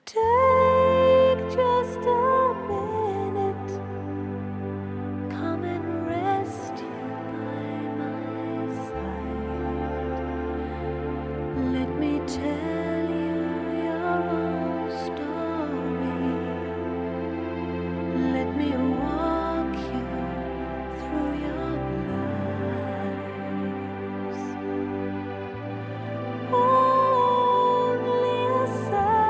Take just a minute, come and rest here by my side. Let me tell you your own story. Let me walk you through your lives. Only a second,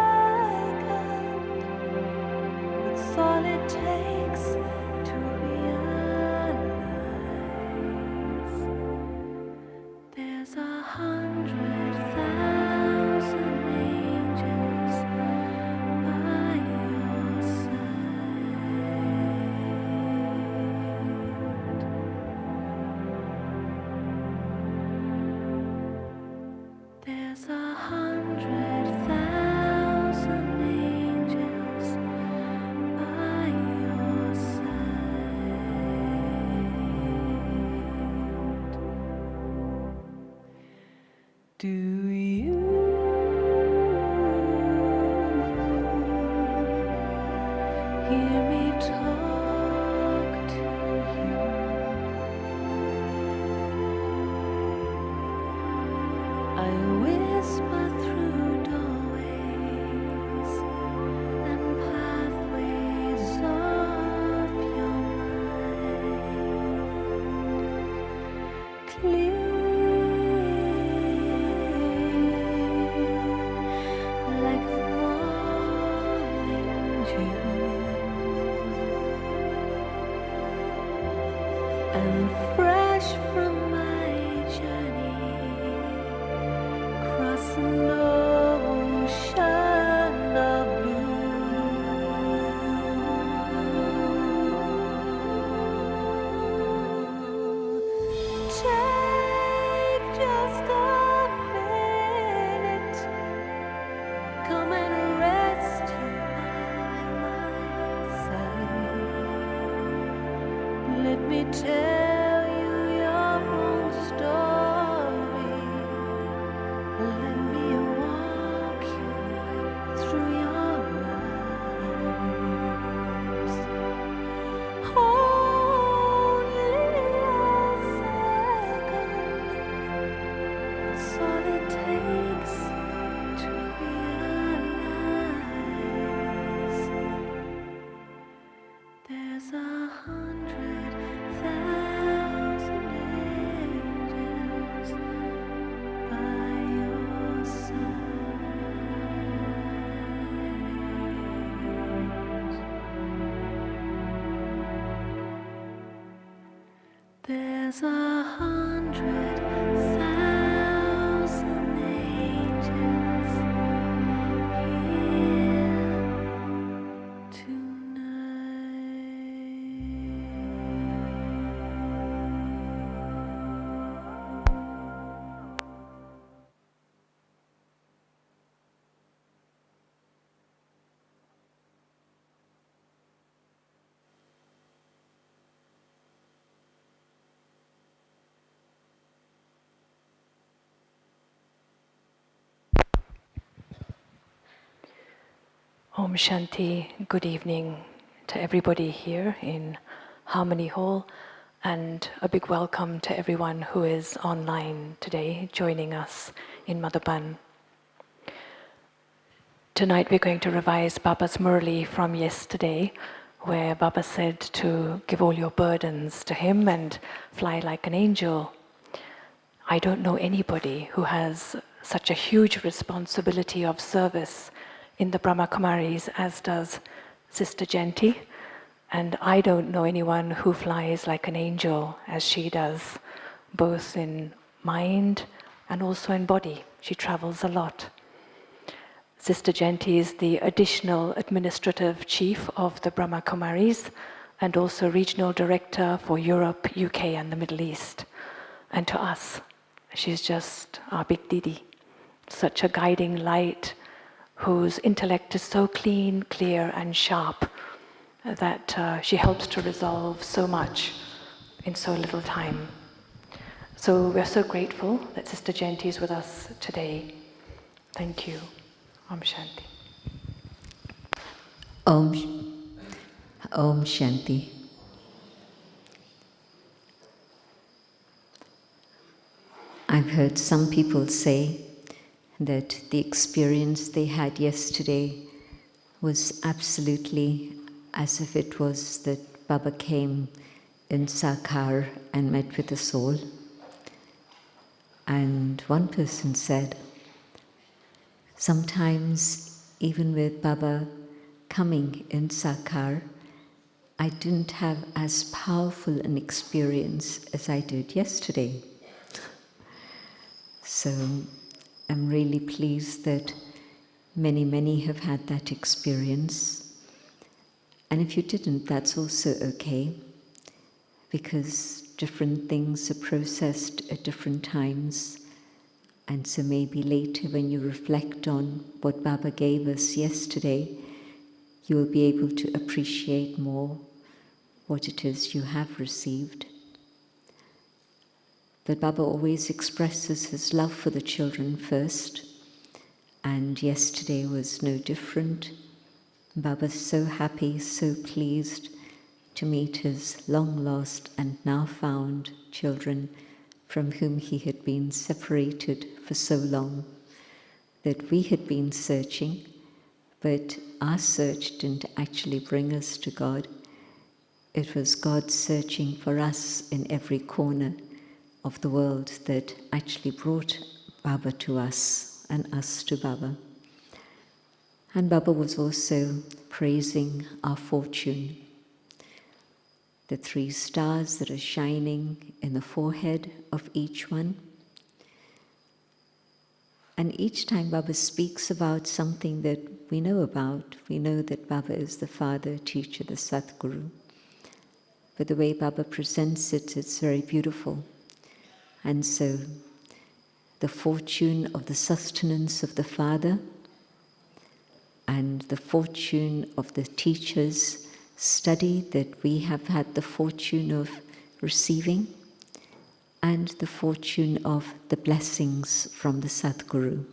it's all it takes to realize there's 100,000 angels by your side. There's 100,000 angels by your side. Do you hear me talk to you? I whisper through doorways and pathways of your mind, clear like the morning dew, and fresh from my journey, cross an ocean of blue. Take just a minute, come and rest here by my side. Let me tell you your own story. Let me walk you through your lives. Only a second, it's all it takes to realize there's 100,000 angels by your side. There's 100,000 angels here tonight. Om Shanti, good evening to everybody here in Harmony Hall, and a big welcome to everyone who is online today joining us in Madhuban. Tonight we're going to revise Baba's Murli from yesterday, where Baba said to give all your burdens to him and fly like an angel. I don't know anybody who has such a huge responsibility of service in the Brahma Kumaris as does Sister Jayanti, and I don't know anyone who flies like an angel as she does, both in mind and also in body. She travels a lot. Sister Jayanti is the additional administrative chief of the Brahma Kumaris and also regional director for Europe, UK and the Middle East. And to us, she's just our big Didi, such a guiding light whose intellect is so clean, clear and sharp that she helps to resolve so much in so little time. So we're so grateful that Sister Jayanti is with us today. Thank you. Om Shanti. Om, Om Shanti. I've heard some people say that the experience they had yesterday was absolutely as if it was that Baba came in Sakar and met with the soul. And one person said, sometimes even with Baba coming in Sakar, I didn't have as powerful an experience as I did yesterday. So I'm really pleased that many have had that experience. And if you didn't, that's also okay, because different things are processed at different times. And so maybe later when you reflect on what Baba gave us yesterday, you will be able to appreciate more what it is you have received. But Baba always expresses his love for the children first, and yesterday was no different. Baba's so happy, so pleased to meet his long-lost and now found children from whom he had been separated for so long, that we had been searching, but our search didn't actually bring us to God. It was God searching for us in every corner of the world that actually brought Baba to us and us to Baba. And Baba was also praising our fortune, the 3 stars that are shining in the forehead of each one. And each time Baba speaks about something that we know about, we know that Baba is the Father, Teacher, the Satguru. But the way Baba presents it, it's very beautiful. And so, the fortune of the sustenance of the Father and the fortune of the teacher's study that we have had the fortune of receiving, and the fortune of the blessings from the Satguru.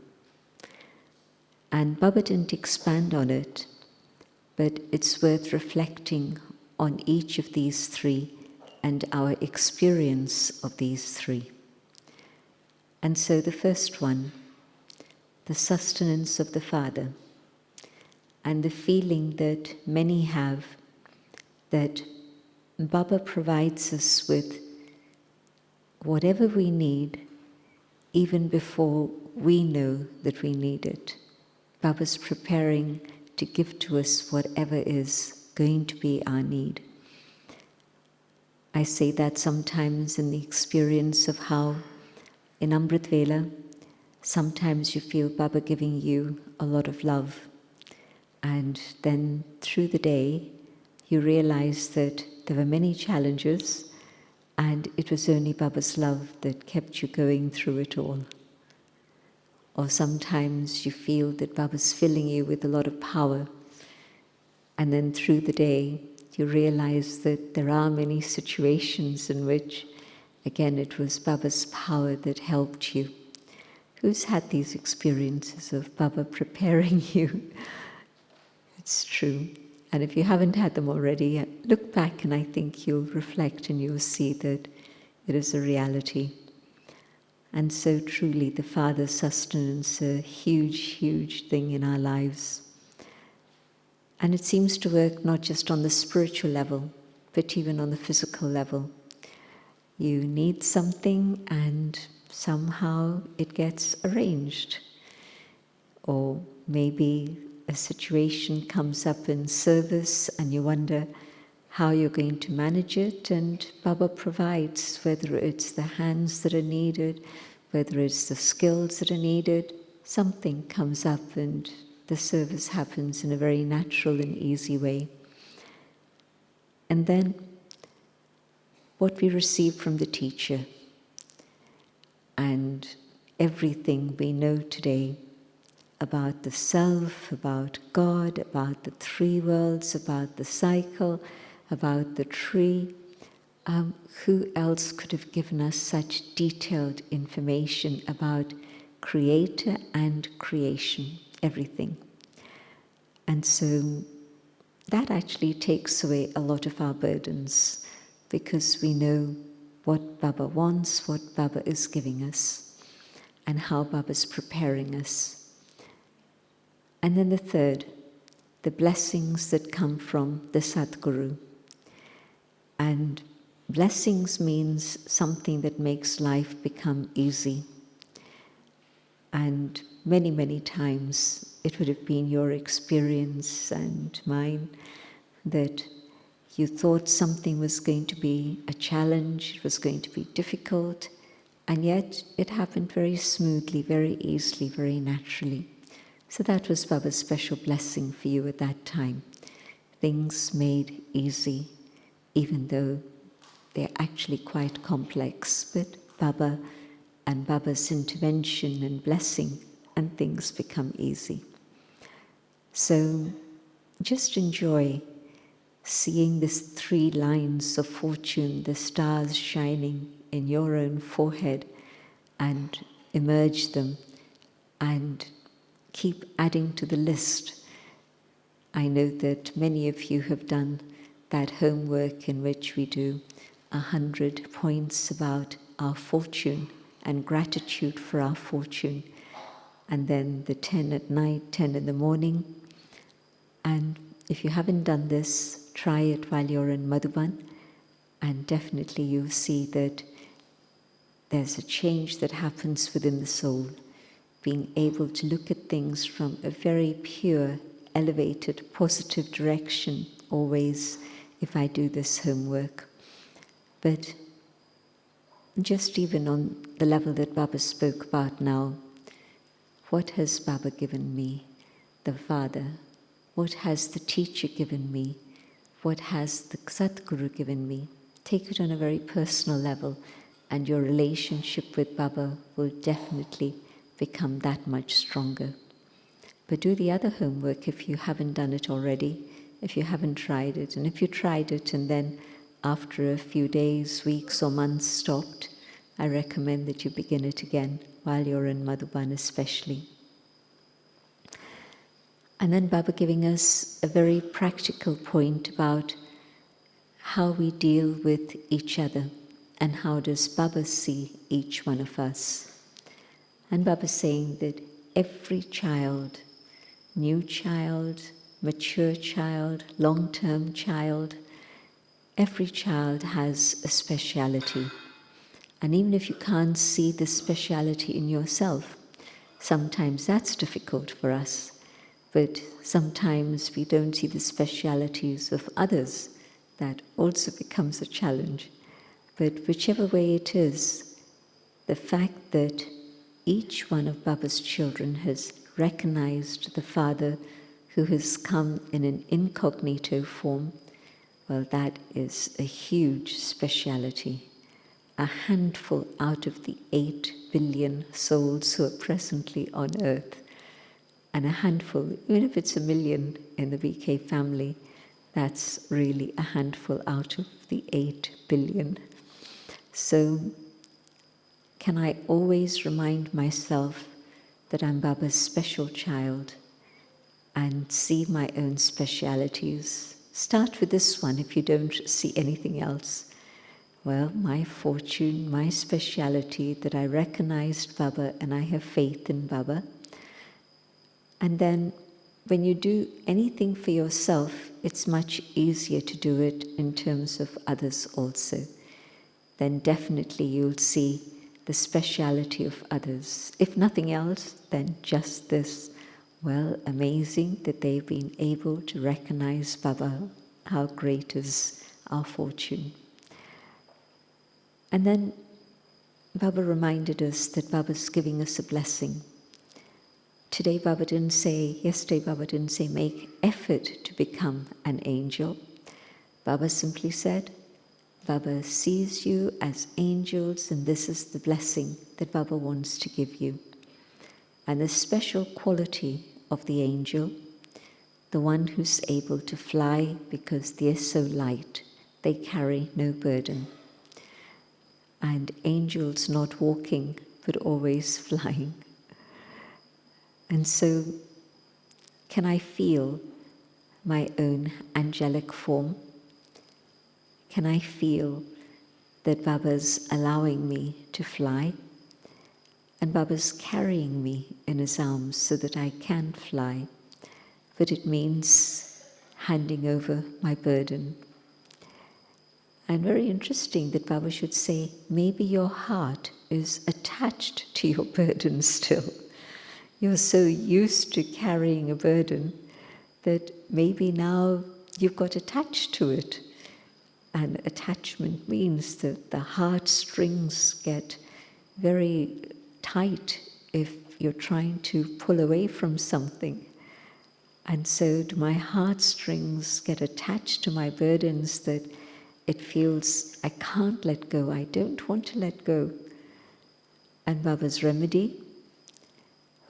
And Baba didn't expand on it, but it's worth reflecting on each of these 3 and our experience of these 3. And so the first one, the sustenance of the Father, and the feeling that many have that Baba provides us with whatever we need, even before we know that we need it. Baba's preparing to give to us whatever is going to be our need. I say that sometimes in the experience of how in Amrit Vela, sometimes you feel Baba giving you a lot of love. And then through the day, you realize that there were many challenges, and it was only Baba's love that kept you going through it all. Or sometimes you feel that Baba's filling you with a lot of power, and then through the day, you realize that there are many situations in which, again, it was Baba's power that helped you. Who's had these experiences of Baba preparing you? It's true. And if you haven't had them already, look back and I think you'll reflect and you'll see that it is a reality. And so truly the Father's sustenance is a huge thing in our lives. And it seems to work not just on the spiritual level, but even on the physical level. You need something and somehow it gets arranged. Or maybe a situation comes up in service and you wonder how you're going to manage it, and Baba provides, whether it's the hands that are needed, whether it's the skills that are needed, something comes up and the service happens in a very natural and easy way. And then what we receive from the teacher and everything we know today about the self, about God, about the 3 worlds, about the cycle, about the tree. Who else could have given us such detailed information about Creator and creation, everything? And so that actually takes away a lot of our burdens, because we know what Baba wants, what Baba is giving us, and how Baba is preparing us. And then the third, the blessings that come from the Sadguru. And blessings means something that makes life become easy. And many, many times it would have been your experience and mine that you thought something was going to be a challenge, it was going to be difficult, and yet it happened very smoothly, very easily, very naturally. So that was Baba's special blessing for you at that time. Things made easy, even though they're actually quite complex, but Baba and Baba's intervention and blessing, and things become easy. So just enjoy seeing these 3 lines of fortune, the stars shining in your own forehead, and emerge them and keep adding to the list. I know that many of you have done that homework in which we do 100 points about our fortune and gratitude for our fortune, and then the 10 at night, 10 in the morning. And if you haven't done this, try it while you're in Madhuban, and definitely you'll see that there's a change that happens within the soul, being able to look at things from a very pure, elevated, positive direction, always, if I do this homework. But just even on the level that Baba spoke about now, what has Baba given me, the Father? What has the teacher given me? What has the Sadguru given me? Take it on a very personal level, and your relationship with Baba will definitely become that much stronger. But do the other homework if you haven't done it already, if you haven't tried it. And if you tried it and then after a few days, weeks or months stopped, I recommend that you begin it again while you're in Madhuban especially. And then Baba giving us a very practical point about how we deal with each other and how does Baba see each one of us. And Baba saying that every child, new child, mature child, long-term child, every child has a speciality. And even if you can't see the speciality in yourself, sometimes that's difficult for us. But sometimes we don't see the specialities of others. That also becomes a challenge. But whichever way it is, the fact that each one of Baba's children has recognized the Father who has come in an incognito form, well, that is a huge speciality. A handful out of the 8 billion souls who are presently on earth. And a handful, even if it's 1 million in the BK family, that's really a handful out of the 8 billion. So, can I always remind myself that I'm Baba's special child and see my own specialities? Start with this one if you don't see anything else. Well, my fortune, my speciality, that I recognized Baba and I have faith in Baba. And then when you do anything for yourself, it's much easier to do it in terms of others also. Then definitely you'll see the speciality of others. If nothing else, then just this. Well, amazing that they've been able to recognize Baba. How great is our fortune. And then Baba reminded us that Baba's giving us a blessing. Today Baba didn't say, yesterday Baba didn't say, make effort to become an angel. Baba simply said, Baba sees you as angels and this is the blessing that Baba wants to give you. And the special quality of the angel, the one who's able to fly because they're so light, they carry no burden. And angels not walking, but always flying. And so, can I feel my own angelic form? Can I feel that Baba's allowing me to fly? And Baba's carrying me in his arms so that I can fly. But it means handing over my burden. And very interesting that Baba should say, maybe your heart is attached to your burden still. You're so used to carrying a burden that maybe now you've got attached to it. And attachment means that the heartstrings get very tight if you're trying to pull away from something. And so do my heartstrings get attached to my burdens that it feels I can't let go, I don't want to let go. And Baba's remedy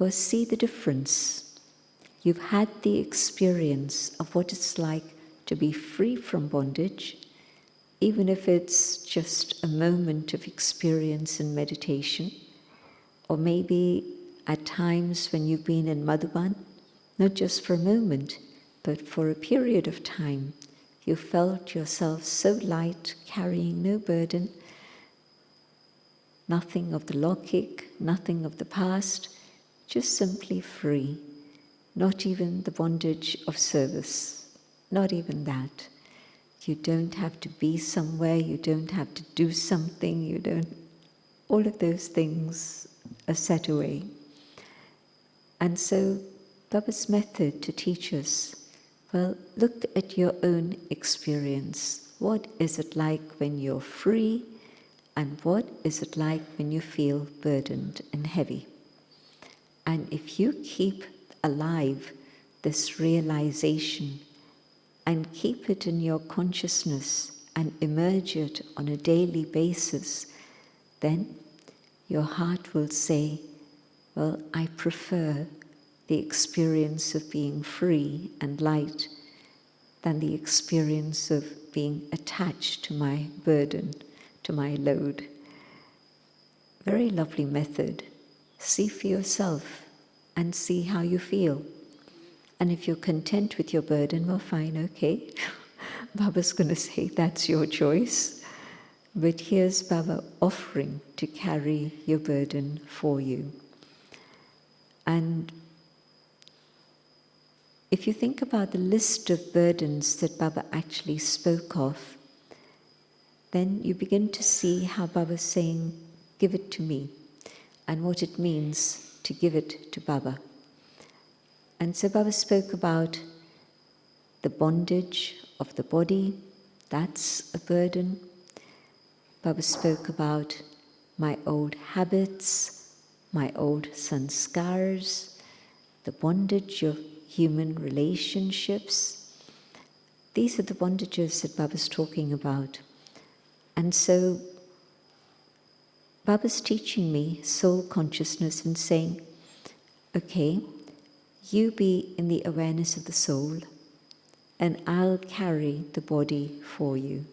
was see the difference. You've had the experience of what it's like to be free from bondage, even if it's just a moment of experience in meditation, or maybe at times when you've been in Madhuban, not just for a moment, but for a period of time, you felt yourself so light, carrying no burden, nothing of the logic, nothing of the past, just simply free, not even the bondage of service, not even that. You don't have to be somewhere, you don't have to do something, all of those things are set away. And so Baba's method to teach us, well, look at your own experience. What is it like when you're free, and what is it like when you feel burdened and heavy? And if you keep alive this realization and keep it in your consciousness and emerge it on a daily basis, then your heart will say, well, I prefer the experience of being free and light than the experience of being attached to my burden, to my load. Very lovely method. See for yourself and see how you feel. And if you're content with your burden, well, fine, okay. Baba's going to say that's your choice. But here's Baba offering to carry your burden for you. And if you think about the list of burdens that Baba actually spoke of, then you begin to see how Baba's saying, give it to me, and what it means to give it to Baba. And so Baba spoke about the bondage of the body, that's a burden. Baba spoke about my old habits, my old sanskars, the bondage of human relationships. These are the bondages that Baba's talking about. And so Baba's teaching me soul consciousness and saying, okay, you be in the awareness of the soul, and I'll carry the body for you.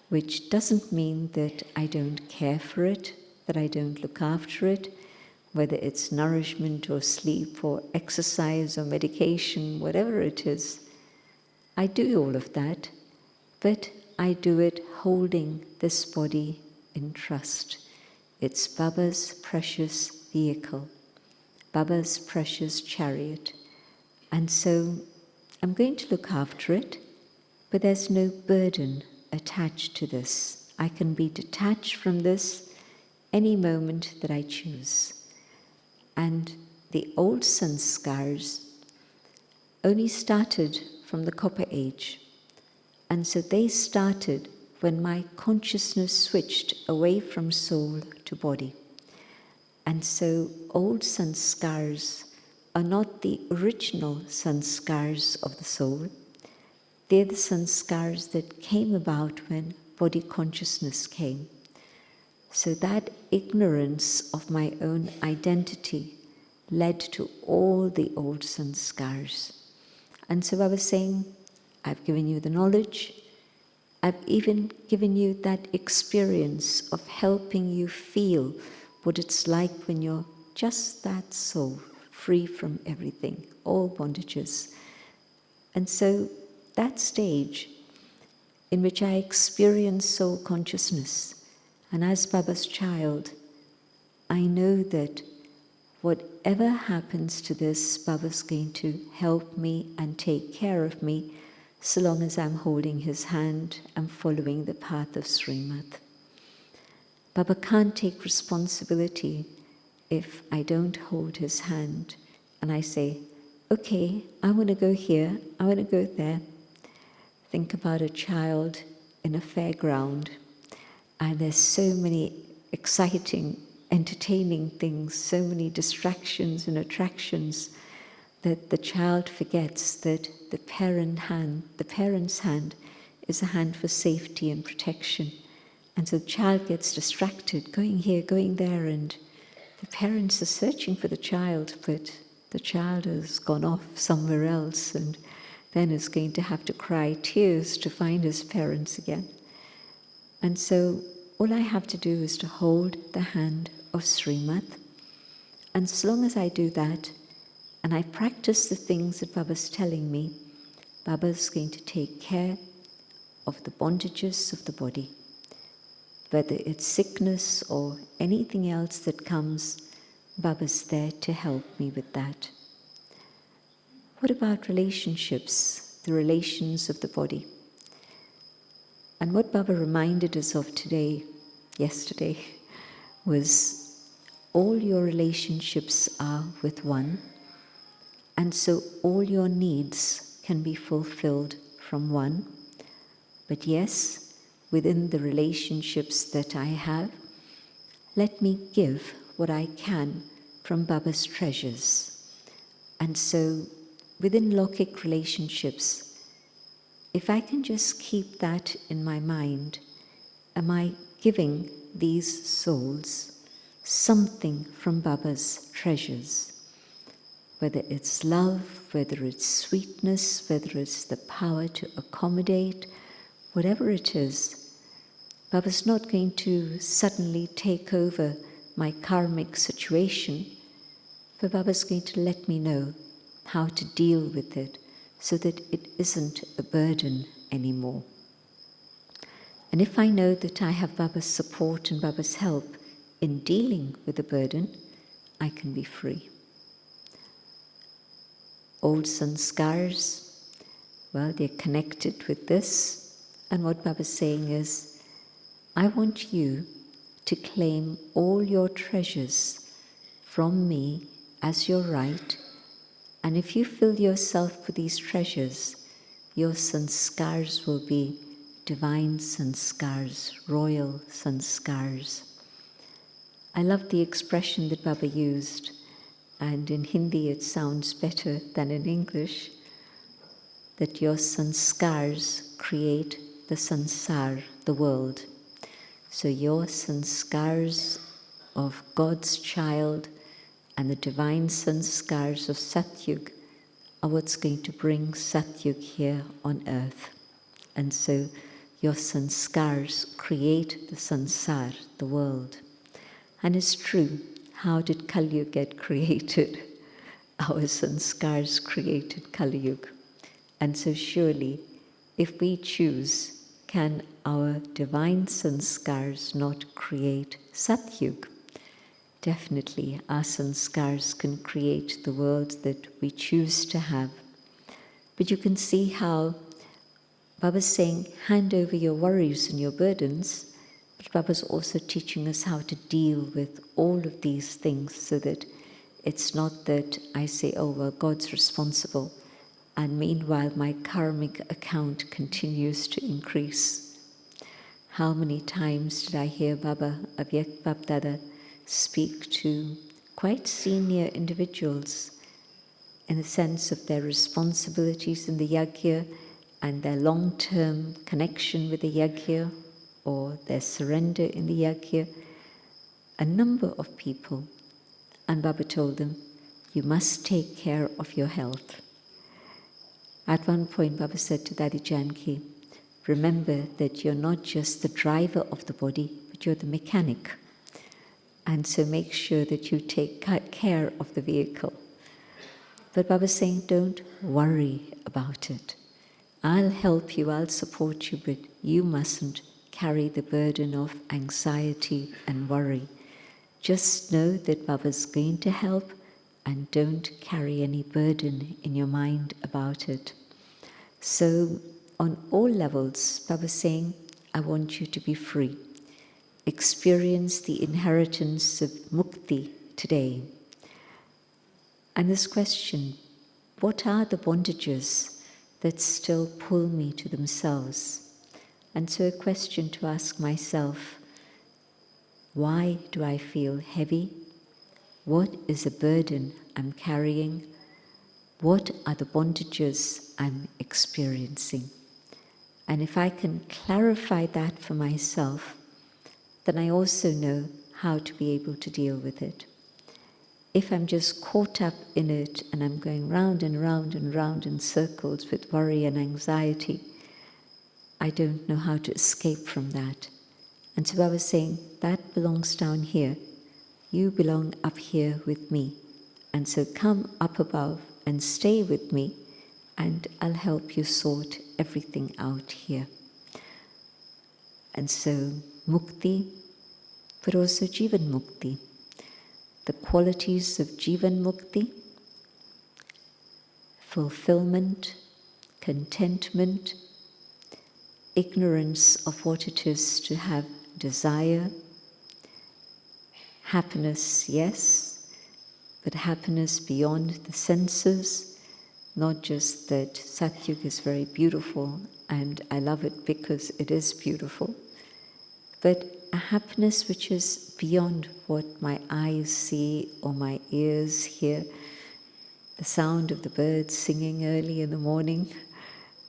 Which doesn't mean that I don't care for it, that I don't look after it, whether it's nourishment or sleep or exercise or medication, whatever it is. I do all of that, but I do it holding this body in trust. It's Baba's precious vehicle, Baba's precious chariot. And so I'm going to look after it, but there's no burden attached to this. I can be detached from this any moment that I choose. And the old sanskars only started from the Copper Age. And so they started when my consciousness switched away from soul to body. And so old sanskars are not the original sanskars of the soul. They're the sanskars that came about when body consciousness came. So that ignorance of my own identity led to all the old sanskars. And so I was saying, I've given you the knowledge, I've even given you that experience of helping you feel what it's like when you're just that soul, free from everything, all bondages. And so that stage in which I experience soul consciousness, and as Baba's child, I know that whatever happens to this, Baba's going to help me and take care of me so long as I'm holding his hand and following the path of Srimad. Baba can't take responsibility if I don't hold his hand and I say, okay, I want to go here, I want to go there. Think about a child in a fairground, and there's so many exciting, entertaining things, so many distractions and attractions, that the child forgets that the parent's hand is a hand for safety and protection. And so the child gets distracted, going here, going there, and the parents are searching for the child, but the child has gone off somewhere else and then is going to have to cry tears to find his parents again. And so all I have to do is to hold the hand of Srimad. And so long as I do that, and I practice the things that Baba's telling me, Baba's going to take care of the bondages of the body. Whether it's sickness or anything else that comes, Baba's there to help me with that. What about relationships, the relations of the body? And what Baba reminded us of yesterday, was all your relationships are with one, and so all your needs can be fulfilled from one. But yes, within the relationships that I have, let me give what I can from Baba's treasures. And so within Lokik relationships, if I can just keep that in my mind, am I giving these souls something from Baba's treasures? Whether it's love, whether it's sweetness, whether it's the power to accommodate, whatever it is, Baba's not going to suddenly take over my karmic situation, but Baba's going to let me know how to deal with it so that it isn't a burden anymore. And if I know that I have Baba's support and Baba's help in dealing with the burden, I can be free. Old sanskars, well, they're connected with this. And what Baba's saying is, I want you to claim all your treasures from me as your right. And if you fill yourself with these treasures, your sanskars will be divine sanskars, royal sanskars. I love the expression that Baba used, and in Hindi it sounds better than in English, that your sanskars create the sansar, the world. So your sanskars of God's child and the divine sanskars of Satyug are what's going to bring Satyug here on earth. And so your sanskars create the sansar, the world. And it's true, how did Kali Yuga get created? Our sanskars created Kali Yuga. And so surely, if we choose, can our divine sanskars not create Satyug? Definitely, our sanskars can create the world that we choose to have. But you can see how Baba's saying, hand over your worries and your burdens, but Baba's also teaching us how to deal with all of these things so that it's not that I say, oh, well, God's responsible, and meanwhile my karmic account continues to increase. How many times did I hear Baba, Avyakt Bab-Dada, speak to quite senior individuals in the sense of their responsibilities in the yajna and their long-term connection with the yajna or their surrender in the yajna, a number of people, and Baba told them, you must take care of your health. At one point, Baba said to Dadi Janki, remember that you're not just the driver of the body, but you're the mechanic. And so make sure that you take care of the vehicle. But Baba's saying, don't worry about it. I'll help you, I'll support you, but you mustn't carry the burden of anxiety and worry. Just know that Baba's going to help, and don't carry any burden in your mind about it. So on all levels, Baba's saying, I want you to be free. Experience the inheritance of mukti today. And this question, what are the bondages that still pull me to themselves? And so a question to ask myself, why do I feel heavy? What is a burden I'm carrying? What are the bondages I'm experiencing? And if I can clarify that for myself, then I also know how to be able to deal with it. If I'm just caught up in it and I'm going round and round and round in circles with worry and anxiety, I don't know how to escape from that. And so I was saying, that belongs down here. You belong up here with me. And so come up above and stay with me, and I'll help you sort everything out here. And so mukti, but also jivan mukti. The qualities of jivan mukti: fulfillment, contentment, ignorance of what it is to have desire, happiness, yes, but happiness beyond the senses, not just that Satyug is very beautiful and I love it because it is beautiful, but a happiness which is beyond what my eyes see or my ears hear, the sound of the birds singing early in the morning.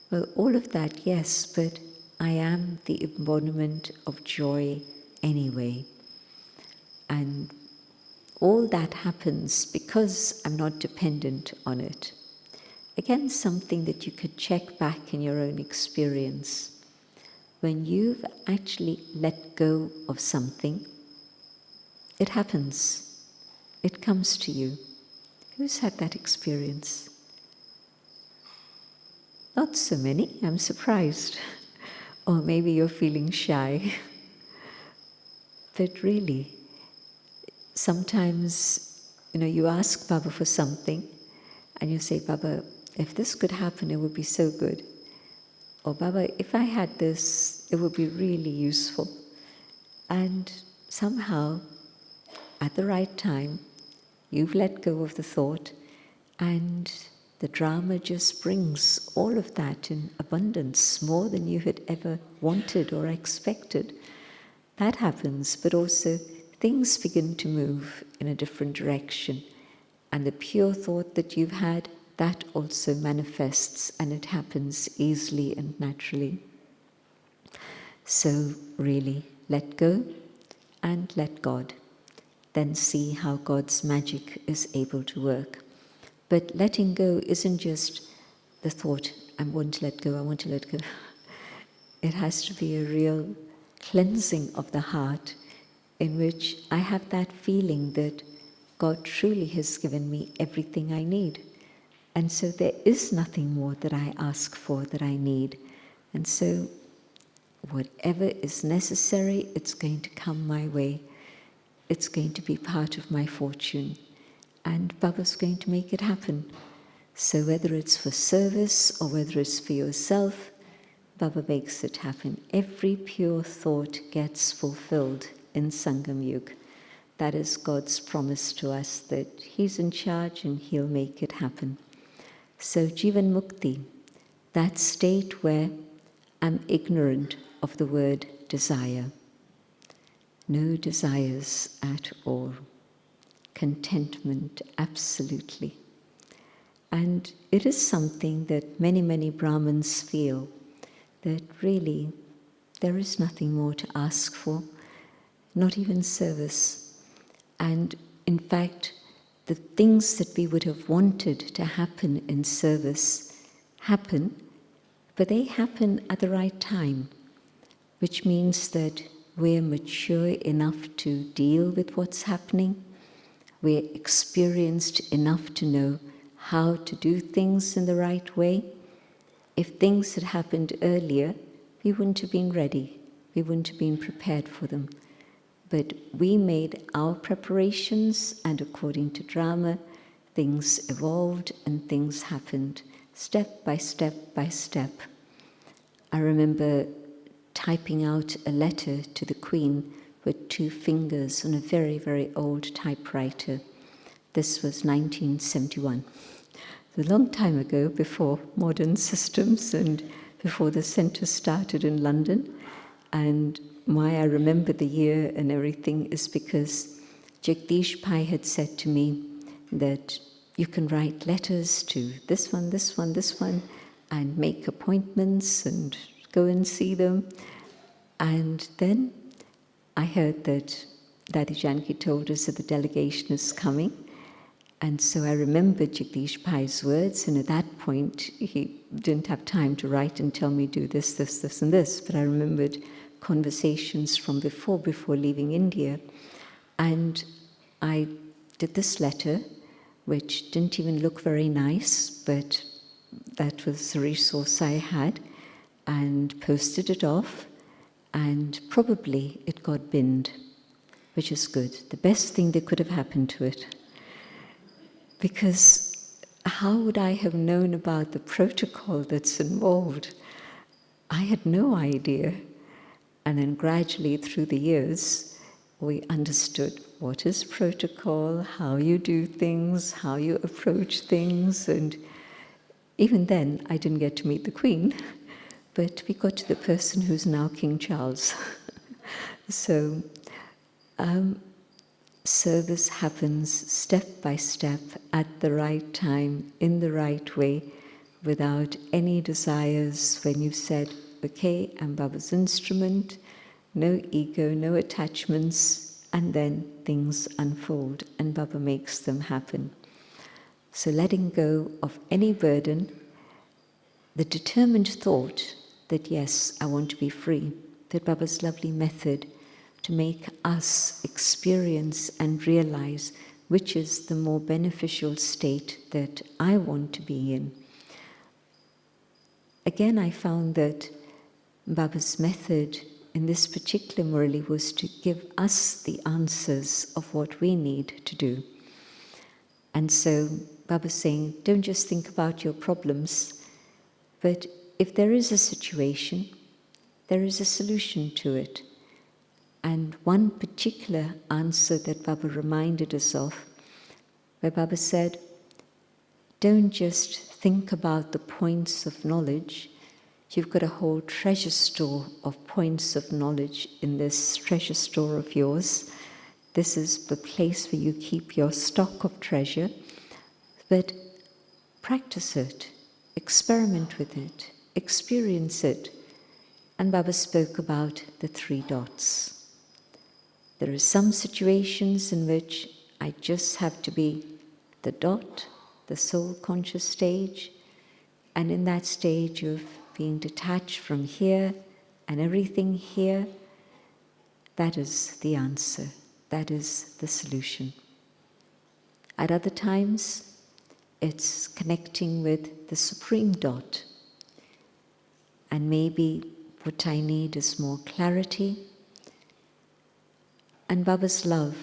Well, all of that, yes, but I am the embodiment of joy anyway. And all that happens because I'm not dependent on it. Again, something that you could check back in your own experience. When you've actually let go of something, it happens. It comes to you. Who's had that experience? Not so many, I'm surprised. Or maybe you're feeling shy. But really, sometimes, you ask Baba for something and you say, Baba, if this could happen, it would be so good. Or Baba, if I had this, it would be really useful. And somehow, at the right time, you've let go of the thought, and the drama just brings all of that in abundance, more than you had ever wanted or expected. That happens, but also things begin to move in a different direction. And the pure thought that you've had, that also manifests, and it happens easily and naturally. So really, let go and let God. Then see how God's magic is able to work. But letting go isn't just the thought, I want to let go, I want to let go. It has to be a real cleansing of the heart in which I have that feeling that God truly has given me everything I need. And so there is nothing more that I ask for, that I need. And so whatever is necessary, it's going to come my way. It's going to be part of my fortune. And Baba's going to make it happen. So whether it's for service or whether it's for yourself, Baba makes it happen. Every pure thought gets fulfilled in Sangam Yuga. That is God's promise to us, that He's in charge and He'll make it happen. So Jivan Mukti, that state where I'm ignorant of the word desire. No desires at all. Contentment, absolutely. And it is something that many, many Brahmins feel, that really there is nothing more to ask for, not even service. And in fact, the things that we would have wanted to happen in service happen, but they happen at the right time, which means that we're mature enough to deal with what's happening. We're experienced enough to know how to do things in the right way. If things had happened earlier, we wouldn't have been ready. We wouldn't have been prepared for them. But we made our preparations, and according to drama, things evolved and things happened step by step by step. I remember typing out a letter to the Queen with 2 fingers on a very, very old typewriter. This was 1971. A long time ago, before modern systems and before the centre started in London. And why I remember the year and everything is because Jagdish Pai had said to me that you can write letters to this one, this one, this one, and make appointments and go and see them. And then I heard that Dadi Janki told us that the delegation is coming. And so I remembered Jagdish Pai's words, and at that point, he didn't have time to write and tell me, do this, this, this, and this. But I remembered conversations from before leaving India. And I did this letter, which didn't even look very nice, but that was the resource I had, and posted it off, and probably it got binned, which is good. The best thing that could have happened to it. Because how would I have known about the protocol that's involved? I had no idea. And then gradually through the years, we understood what is protocol, how you do things, how you approach things. And even then, I didn't get to meet the Queen, but we got to the person who's now King Charles. So service happens step by step at the right time, in the right way, without any desires. When you said, okay, I'm Baba's instrument, no ego, no attachments, and then things unfold and Baba makes them happen. So letting go of any burden, the determined thought that yes, I want to be free, that Baba's lovely method to make us experience and realize which is the more beneficial state that I want to be in. Again, I found that Baba's method in this particular Murli was to give us the answers of what we need to do. And so Baba's saying, don't just think about your problems, but if there is a situation, there is a solution to it. And one particular answer that Baba reminded us of, where Baba said, don't just think about the points of knowledge. You've got a whole treasure store of points of knowledge in this treasure store of yours. This is the place where you keep your stock of treasure. But practice it, experiment with it, experience it. And Baba spoke about the 3 dots. There are some situations in which I just have to be the dot, the soul conscious stage, and in that stage of being detached from here and everything here, that is the answer, that is the solution. At other times, it's connecting with the supreme dot, and maybe what I need is more clarity. And Baba's love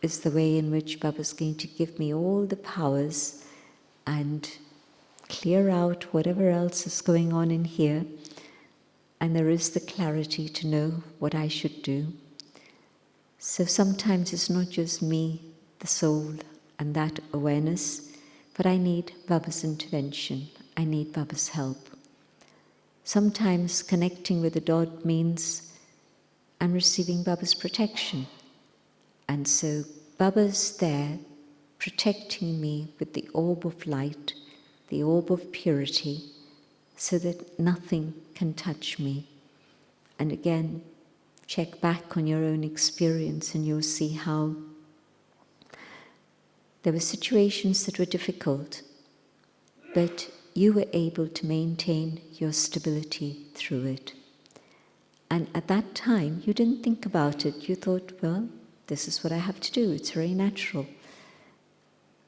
is the way in which Baba's going to give me all the powers and clear out whatever else is going on in here. And there is the clarity to know what I should do. So sometimes it's not just me, the soul, and that awareness, but I need Baba's intervention. I need Baba's help. Sometimes connecting with the dot means I'm receiving Baba's protection. And so Baba's there protecting me with the orb of light, the orb of purity, so that nothing can touch me. And again, check back on your own experience and you'll see how there were situations that were difficult, but you were able to maintain your stability through it. And at that time, you didn't think about it. You thought, well, this is what I have to do. It's very natural.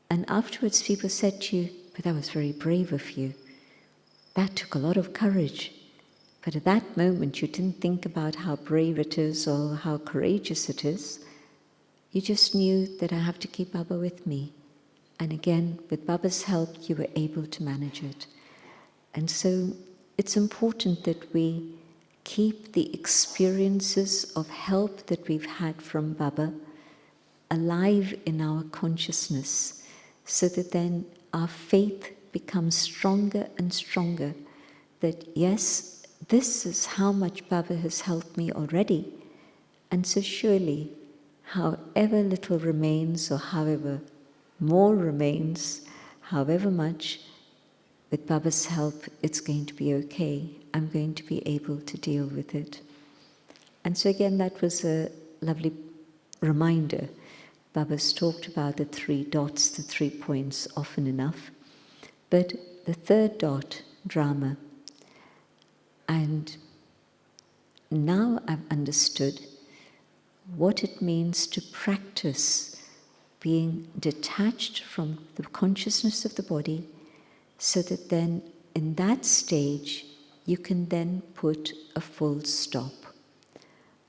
And afterwards, people said to you, but that was very brave of you. That took a lot of courage. But at that moment, you didn't think about how brave it is or how courageous it is. You just knew that I have to keep Baba with me. And again, with Baba's help, you were able to manage it. And so it's important that we keep the experiences of help that we've had from Baba alive in our consciousness, so that then our faith becomes stronger and stronger, that yes, this is how much Baba has helped me already, and so surely, however little remains or however more remains, however much, with Baba's help, it's going to be okay. I'm going to be able to deal with it. And so again, that was a lovely reminder. Baba's talked about the 3 dots, the 3 points often enough. But the third dot, drama. And now I've understood what it means to practice being detached from the consciousness of the body, so that then in that stage you can then put a full stop.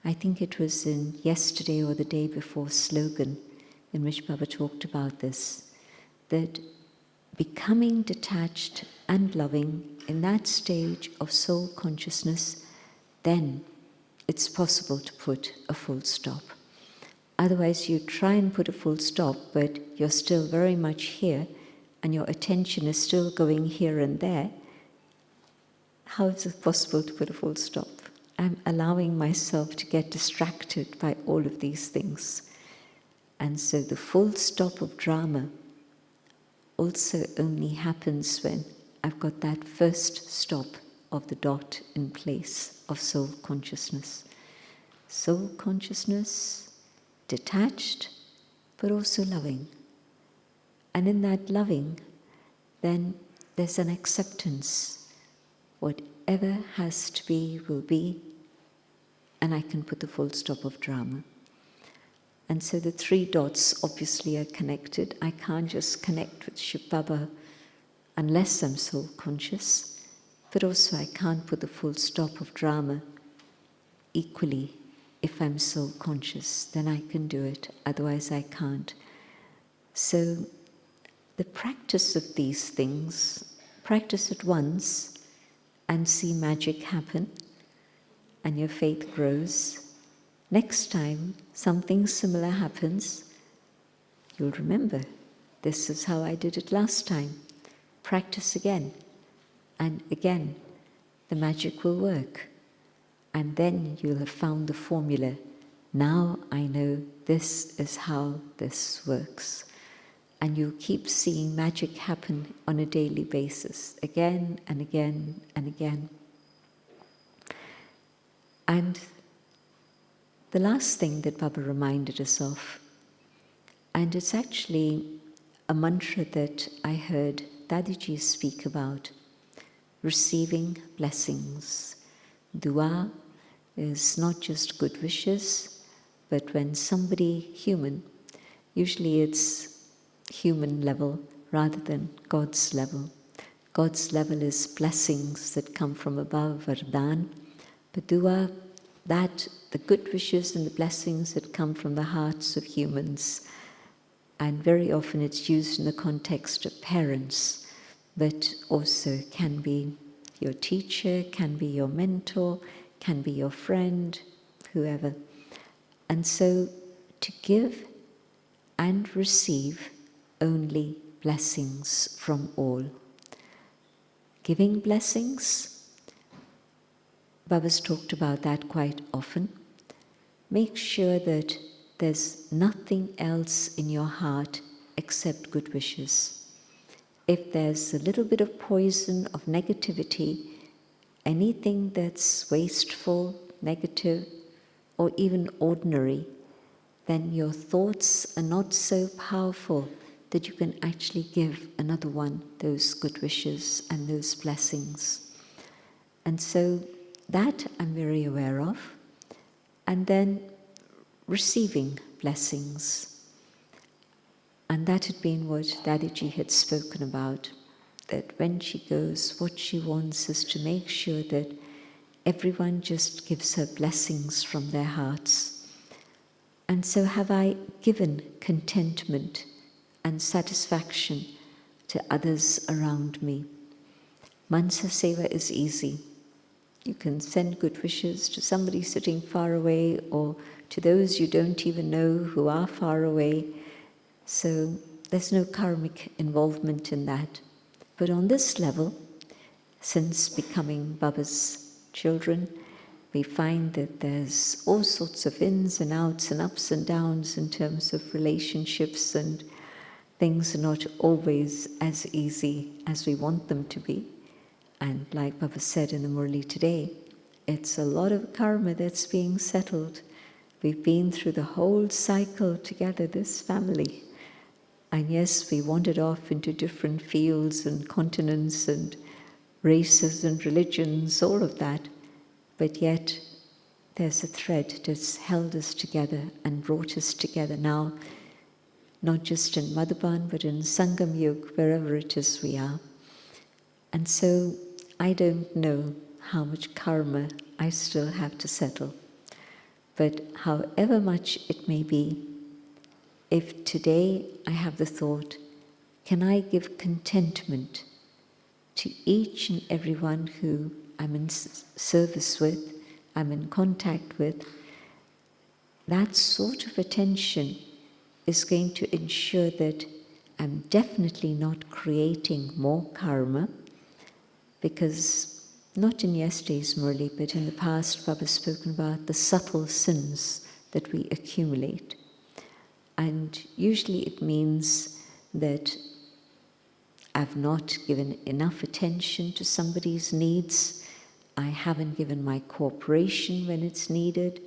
I think it was in yesterday or the day before slogan in which Baba talked about this, that becoming detached and loving in that stage of soul consciousness, then it's possible to put a full stop. Otherwise, you try and put a full stop, but you're still very much here, and your attention is still going here and there. How is it possible to put a full stop? I'm allowing myself to get distracted by all of these things. And so the full stop of drama also only happens when I've got that first stop of the dot in place of soul consciousness. Soul consciousness, detached, but also loving. And in that loving, then there's an acceptance. Whatever has to be will be, and I can put the full stop of drama. And so the 3 dots obviously are connected. I can't just connect with Shiv Baba unless I'm soul conscious, but also I can't put the full stop of drama equally. If I'm soul conscious, then I can do it, otherwise I can't. So the practice of these things, practice it once and see magic happen, and your faith grows. Next time something similar happens, you'll remember, this is how I did it last time. Practice again, and again, the magic will work. And then you'll have found the formula. Now I know this is how this works. And you'll keep seeing magic happen on a daily basis, again and again and again. And the last thing that Baba reminded us of, and it's actually a mantra that I heard Dadiji speak about, receiving blessings. Dua is not just good wishes, but when somebody human, usually it's human level rather than God's level. God's level is blessings that come from above, vardhan. But dua, that the good wishes and the blessings that come from the hearts of humans. And very often it's used in the context of parents, but also can be your teacher, can be your mentor, can be your friend, whoever. And so to give and receive only blessings from all. Giving blessings, Baba's talked about that quite often. Make sure that there's nothing else in your heart except good wishes. If there's a little bit of poison of negativity, anything that's wasteful, negative, or even ordinary, then your thoughts are not so powerful that you can actually give another one those good wishes and those blessings. And so that I'm very aware of. And then receiving blessings. And that had been what Dadiji had spoken about that when she goes, what she wants is to make sure that everyone just gives her blessings from their hearts. And so have I given contentment and satisfaction to others around me. Mansa Seva is easy. You can send good wishes to somebody sitting far away or to those you don't even know who are far away. So there's no karmic involvement in that. But on this level, since becoming Baba's children, we find that there's all sorts of ins and outs and ups and downs in terms of relationships, and things are not always as easy as we want them to be. And like Baba said in the Murli today, it's a lot of karma that's being settled. We've been through the whole cycle together, this family. And yes, we wandered off into different fields and continents and races and religions, all of that. But yet, there's a thread that's held us together and brought us together now, not just in Madhuban, but in Sangam Yug, wherever it is we are. And so, I don't know how much karma I still have to settle. But however much it may be, if today I have the thought, can I give contentment to each and everyone who I'm in service with, I'm in contact with, that sort of attention is going to ensure that I'm definitely not creating more karma, because not in yesterday's Murli, but in the past, Baba's spoken about the subtle sins that we accumulate. And usually it means that I've not given enough attention to somebody's needs, I haven't given my cooperation when it's needed,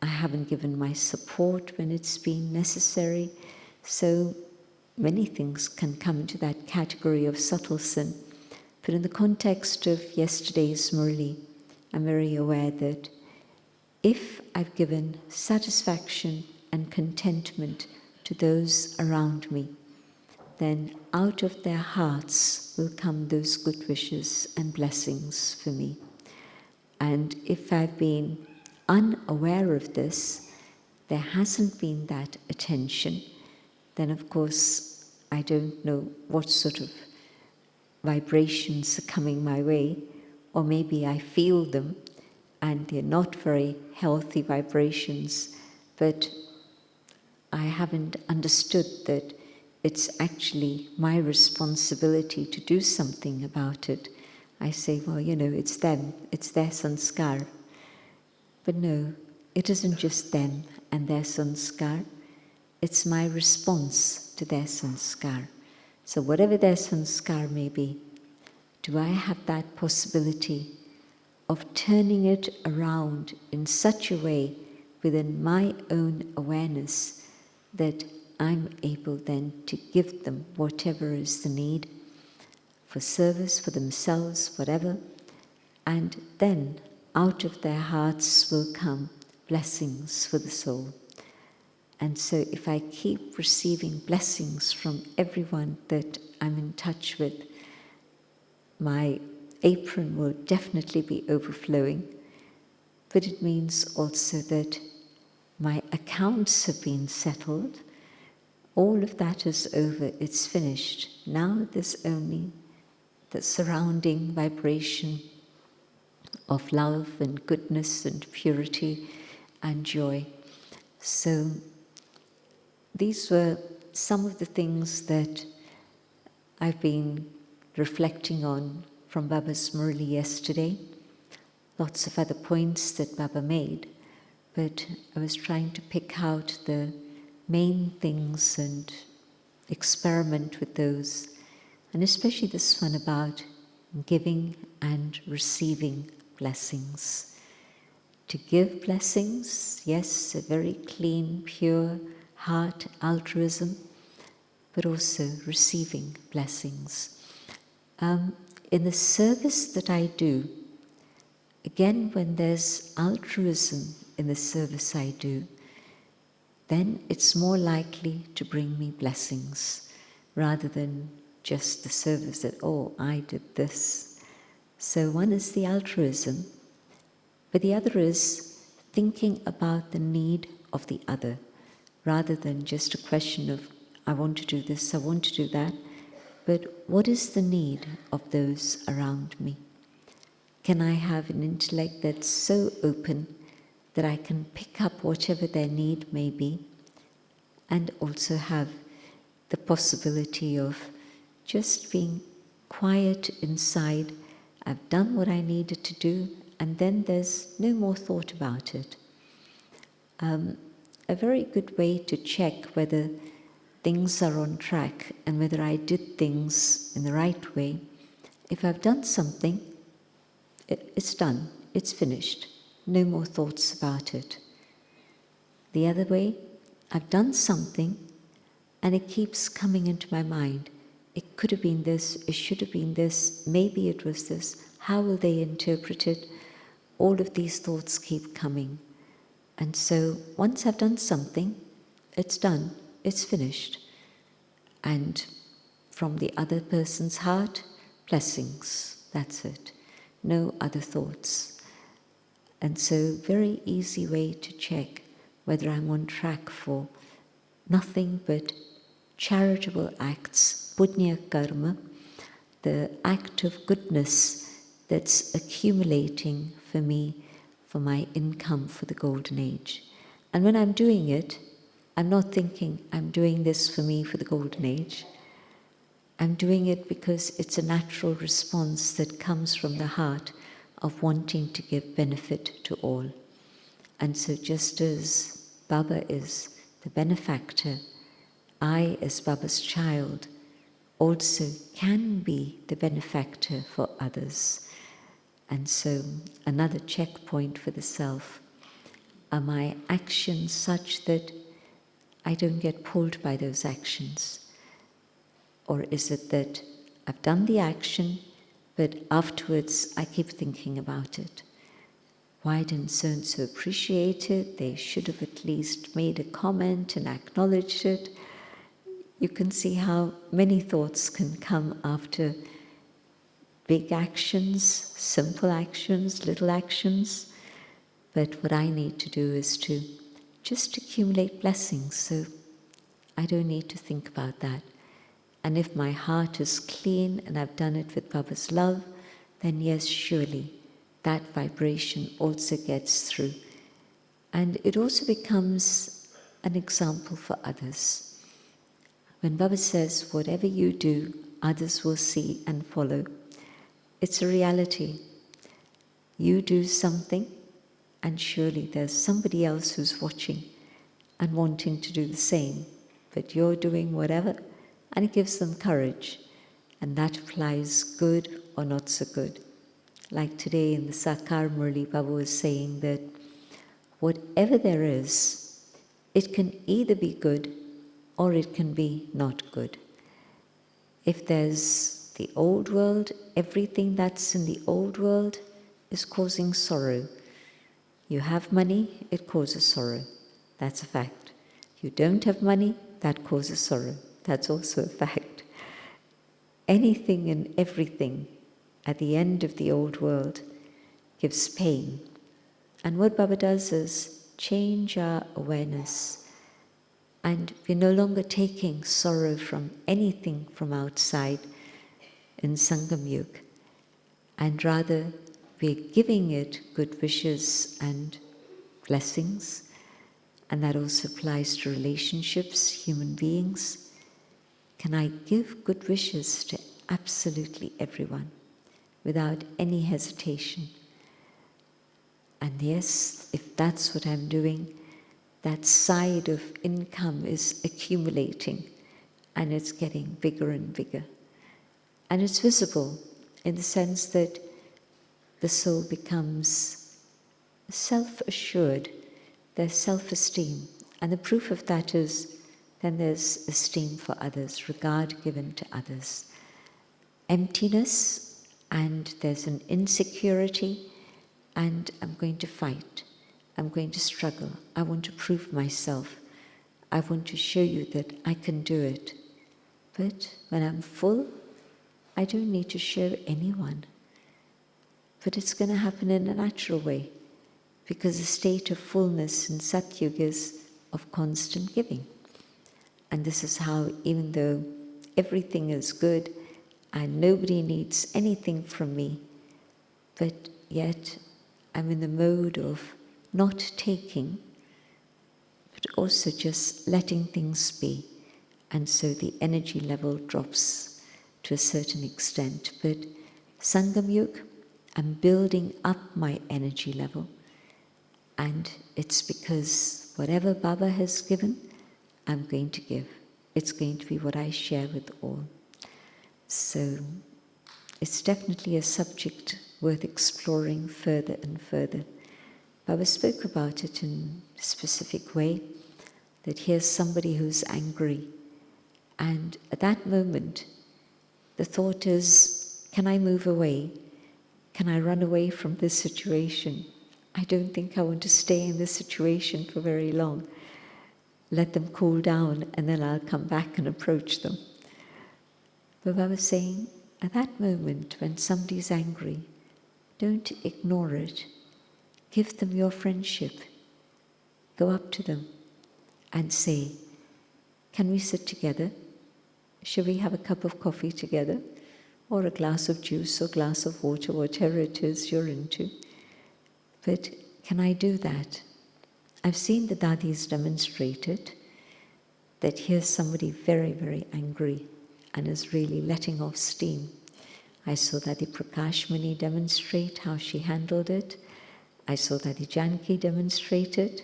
I haven't given my support when it's been necessary. So many things can come into that category of subtle sin. But in the context of yesterday's Murli, I'm very aware that if I've given satisfaction and contentment to those around me, then out of their hearts will come those good wishes and blessings for me. And if I've been unaware of this, there hasn't been that attention, then of course I don't know what sort of vibrations are coming my way, or maybe I feel them and they're not very healthy vibrations, but I haven't understood that it's actually my responsibility to do something about it. I say, well, it's them, it's their sanskar. But no, it isn't just them and their sanskar, it's my response to their sanskar. So whatever their sanskar may be, do I have that possibility of turning it around in such a way within my own awareness that I'm able then to give them whatever is the need for service, for themselves, whatever, and then out of their hearts will come blessings for the soul. And so if I keep receiving blessings from everyone that I'm in touch with, my apron will definitely be overflowing, but it means also that my accounts have been settled. All of that is over, it's finished. Now there's only the surrounding vibration of love and goodness and purity and joy. So these were some of the things that I've been reflecting on from Baba's Murli yesterday. Lots of other points that Baba made, but I was trying to pick out the main things and experiment with those, and especially this one about giving and receiving blessings. To give blessings, yes, a very clean, pure heart altruism, but also receiving blessings. In the service that I do, again, when there's altruism in the service I do, then it's more likely to bring me blessings rather than just the service that, oh, I did this. So one is the altruism, but the other is thinking about the need of the other, rather than just a question of, I want to do this, I want to do that, but what is the need of those around me? Can I have an intellect that's so open that I can pick up whatever their need may be, and also have the possibility of just being quiet inside. I've done what I needed to do, and then there's no more thought about it. A very good way to check whether things are on track and whether I did things in the right way, if I've done something, it's done, it's finished, no more thoughts about it. The other way, I've done something and it keeps coming into my mind. It could have been this, it should have been this, maybe it was this, how will they interpret it? All of these thoughts keep coming. And so once I've done something, it's done, it's finished. And from the other person's heart, blessings, that's it. No other thoughts. And so very easy way to check whether I'm on track for nothing but charitable acts, punya karma, the act of goodness that's accumulating for me, for my income for the golden age. And when I'm doing it, I'm not thinking I'm doing this for me for the golden age. I'm doing it because it's a natural response that comes from the heart of wanting to give benefit to all. And so just as Baba is the benefactor, I, as Baba's child, also can be the benefactor for others. And so another checkpoint for the self. Are my actions such that I don't get pulled by those actions? Or is it that I've done the action, but afterwards I keep thinking about it? Why didn't so-and-so appreciate it? They should have at least made a comment and acknowledged it. You can see how many thoughts can come after big actions, simple actions, little actions. But what I need to do is to just accumulate blessings, so I don't need to think about that. And if my heart is clean and I've done it with Baba's love, then yes, surely that vibration also gets through. And it also becomes an example for others. When Baba says, whatever you do, others will see and follow, it's a reality. You do something, and surely there's somebody else who's watching and wanting to do the same. But you're doing whatever, and it gives them courage. And that applies good or not so good. Like today in the Sakar Murli, Baba was saying that whatever there is, it can either be good or it can be not good. If there's the old world, everything that's in the old world is causing sorrow. You have money, it causes sorrow. That's a fact. You don't have money, that causes sorrow. That's also a fact. Anything and everything at the end of the old world gives pain. And what Baba does is change our awareness. And we're no longer taking sorrow from anything from outside in Sangam Yuga, and rather we're giving it good wishes and blessings. And that also applies to relationships, human beings. Can I give good wishes to absolutely everyone without any hesitation? And yes, if that's what I'm doing, that side of income is accumulating and it's getting bigger and bigger. And it's visible in the sense that the soul becomes self-assured, there's self-esteem. And the proof of that is then there's esteem for others, regard given to others. Emptiness, and there's an insecurity, and I'm going to fight. I'm going to struggle. I want to prove myself. I want to show you that I can do it. But when I'm full, I don't need to share anyone. But it's going to happen in a natural way, because the state of fullness in Satyuga is of constant giving. And this is how, even though everything is good and nobody needs anything from me, but yet I'm in the mode of not taking, but also just letting things be. And so the energy level drops to a certain extent. But Sangam Yuga, I'm building up my energy level. And it's because whatever Baba has given, I'm going to give. It's going to be what I share with all. So it's definitely a subject worth exploring further and further. Baba spoke about it in a specific way, that here's somebody who's angry. And at that moment, the thought is, can I move away? Can I run away from this situation? I don't think I want to stay in this situation for very long. Let them cool down and then I'll come back and approach them. But Baba was saying, at that moment when somebody's angry, don't ignore it. Give them your friendship. Go up to them and say, can we sit together? Shall we have a cup of coffee together? Or a glass of juice or glass of water, whatever it is you're into. But can I do that? I've seen the Dadis demonstrated that here's somebody very, very angry and is really letting off steam. I saw Dadi Prakash Muni demonstrate how she handled it. I saw Dadi Janki demonstrate it.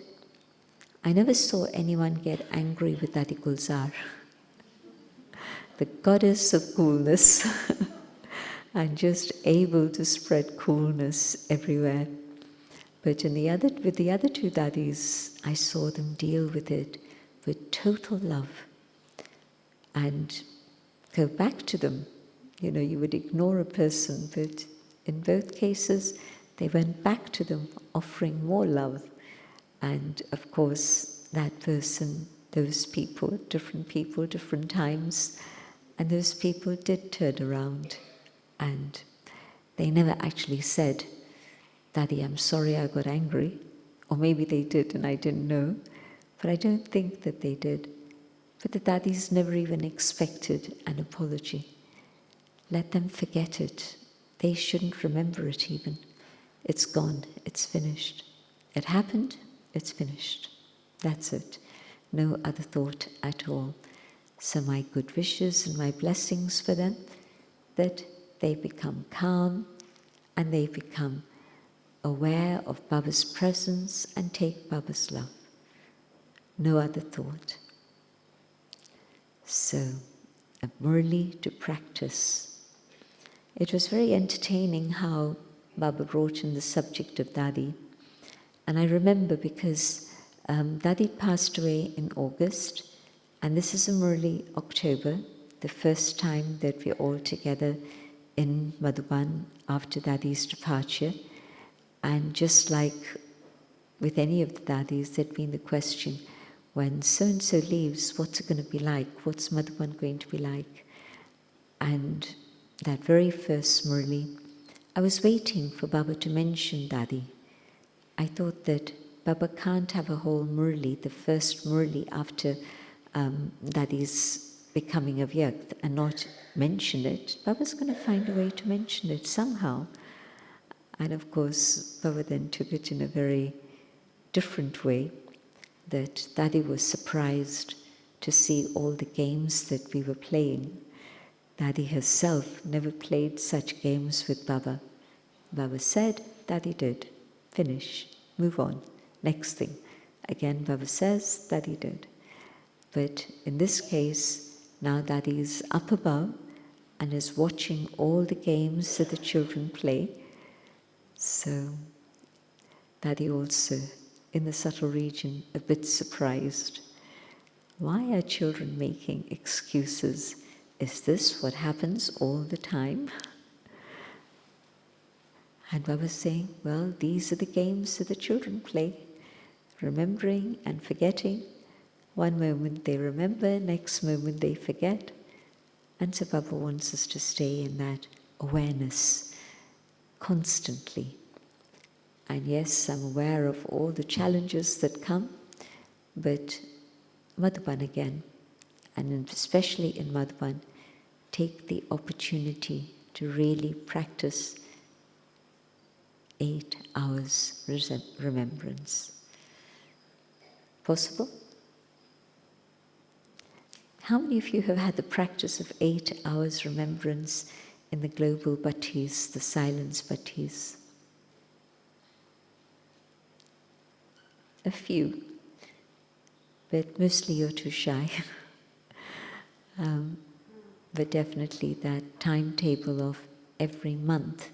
I never saw anyone get angry with Dadi Gulzar, the goddess of coolness, and just able to spread coolness everywhere. But with the other two Dadis, I saw them deal with it with total love and go back to them. You know, you would ignore a person, but in both cases, they went back to them, offering more love. And of course, that person, those people, different times, and those people did turn around. And they never actually said, Daddy, I'm sorry I got angry. Or maybe they did and I didn't know. But I don't think that they did. But the Dadis never even expected an apology. Let them forget it. They shouldn't remember it even. It's gone. It's finished. It happened. It's finished. That's it. No other thought at all. So my good wishes and my blessings for them, that they become calm and they become aware of Baba's presence and take Baba's love. No other thought. So, a Murli to practice. It was very entertaining how Baba wrote in the subject of Dadi. And I remember because Dadi passed away in August, and this is a Murli October, the first time that we're all together in Madhuban after Dadi's departure. And just like with any of the Dadis, there'd been the question, when so-and-so leaves, what's it going to be like? What's Madhuban going to be like? And that very first Murli, I was waiting for Baba to mention Dadi. I thought that Baba can't have a whole Murli, the first Murli after Dadi's becoming Avyakt, and not mention it. Baba's going to find a way to mention it somehow. And of course, Baba then took it in a very different way, that Dadi was surprised to see all the games that we were playing. Dadi herself never played such games with Baba. Baba said, Dadi did. Finish. Move on. Next thing. Again, Baba says, Dadi did. But in this case, now Dadi is up above and is watching all the games that the children play. So, Dadi also, in the subtle region, a bit surprised. Why are children making excuses? Is this what happens all the time? And Baba's saying, well, these are the games that the children play, remembering and forgetting. One moment they remember, next moment they forget. And so Baba wants us to stay in that awareness constantly. And yes, I'm aware of all the challenges that come, but Madhuban again, and especially in Madhuban, take the opportunity to really practice 8 hours remembrance. Possible? How many of you have had the practice of 8 hours remembrance in the global bhattis, the silence bhattis? A few, but mostly you're too shy. But definitely that timetable of every month,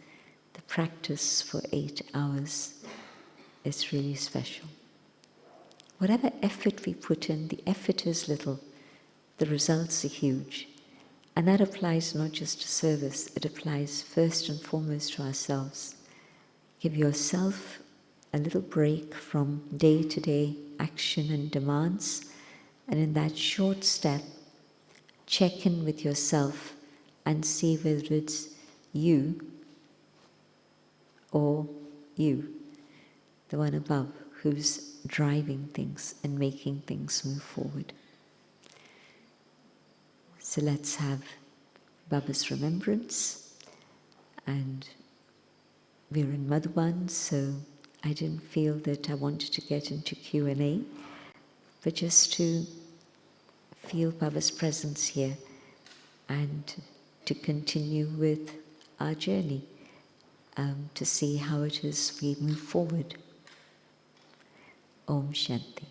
the practice for 8 hours is really special. Whatever effort we put in, the effort is little, the results are huge. And that applies not just to service, it applies first and foremost to ourselves. Give yourself a little break from day-to-day action and demands, and in that short step, check in with yourself and see whether it's you or you, the one above, who's driving things and making things move forward. So let's have Baba's remembrance, and we're in Madhuban, so I didn't feel that I wanted to get into Q&A, but just to feel Baba's presence here and to continue with our journey, to see how it is we move forward. Om Shanti.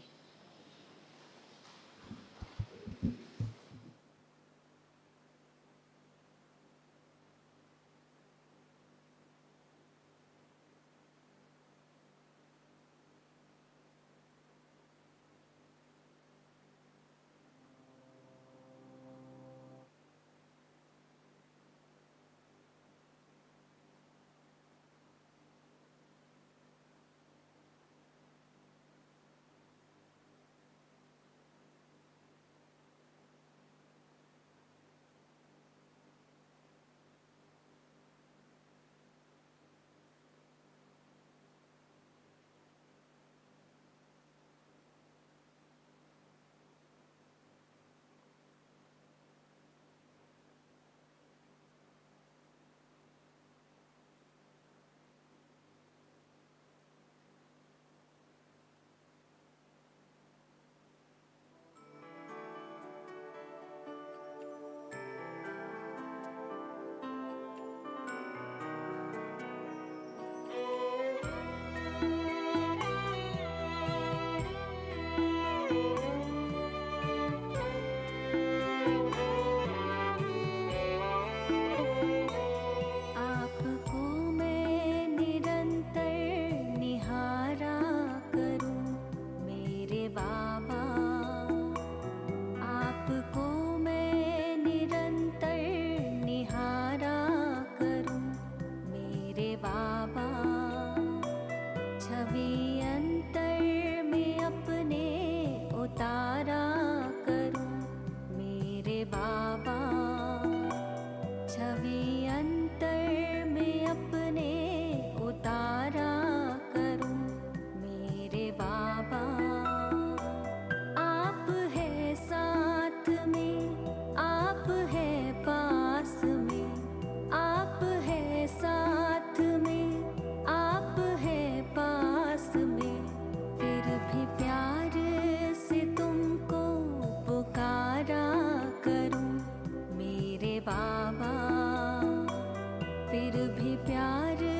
फिर भी प्यार